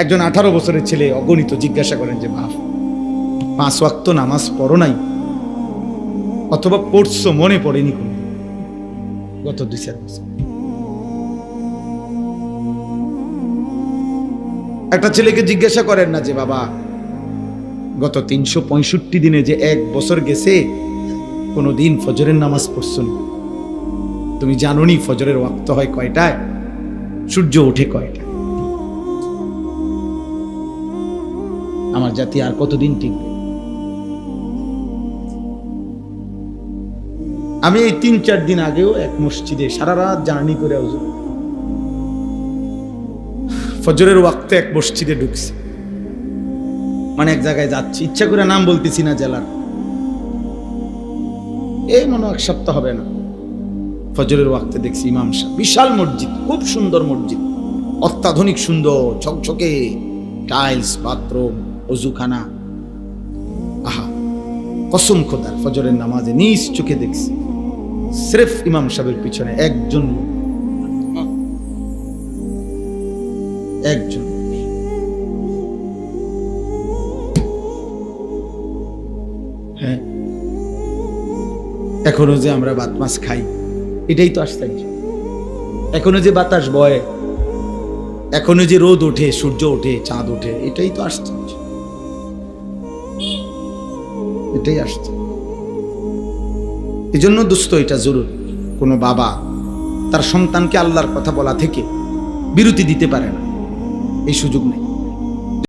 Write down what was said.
একজন 18 বছরের ছেলে অগণিত জিজ্ঞাসা করেন যে বাপ 5 ওয়াক্ত নামাজ পড়ো নাই অথবা পড়ছো মনে পড়েনি কোন গত 2-4 বছর। একটা ছেলেকে জিজ্ঞাসা করেন না যে বাবা গত 365 দিনে যে 1 বছর গেছে কোনদিন ফজরের নামাজ পড়ছো না? তুমি জানো নি ফজরের ওয়াক্ত হয় কয়টায়, সূর্য ওঠে কয়টায়? আমার জাতি আর কতদিন টিকবে? আমি এই 3-4 দিন আগেও এক মসজিদে সারা রাত জার্নি করে ফজরের ওয়াক্তে এক মসজিদে ঢুকছি, মানে এক জায়গায় যাচ্ছি, ইচ্ছা করে নাম বলতেছি না জেলার, এই মনে 1 সপ্তাহ হবে না, ফজরের ওয়াক্তে দেখছি ইমাম সাহেব, বিশাল মসজিদ, খুব সুন্দর মসজিদ, অত্যাধুনিক সুন্দর ঝকঝকে টাইলস, বাথরুম, অজুখানা। আহা, কসম খোদার ফজরের নামাজে নিজ চোখে দেখছি স্রেফ ইমাম সাহেবের পিছনে একজন, হ্যাঁ, এখনো যে আমরা ভাত মাছ খাই এটাই তো আশ্চর্য, এখনো যে বাতাস বয়, এখনো যে রোদ ওঠে, সূর্য ওঠে, চাঁদ ওঠে, এটাই তো আশ্চর্য, এটাই আশ্চর্য। এই জন্য দোস্ত এটা জরুরি, কোনো বাবা তার সন্তানকে আল্লাহর কথা বলা থেকে বিরতি দিতে পারে না, এই সুযোগ নেই।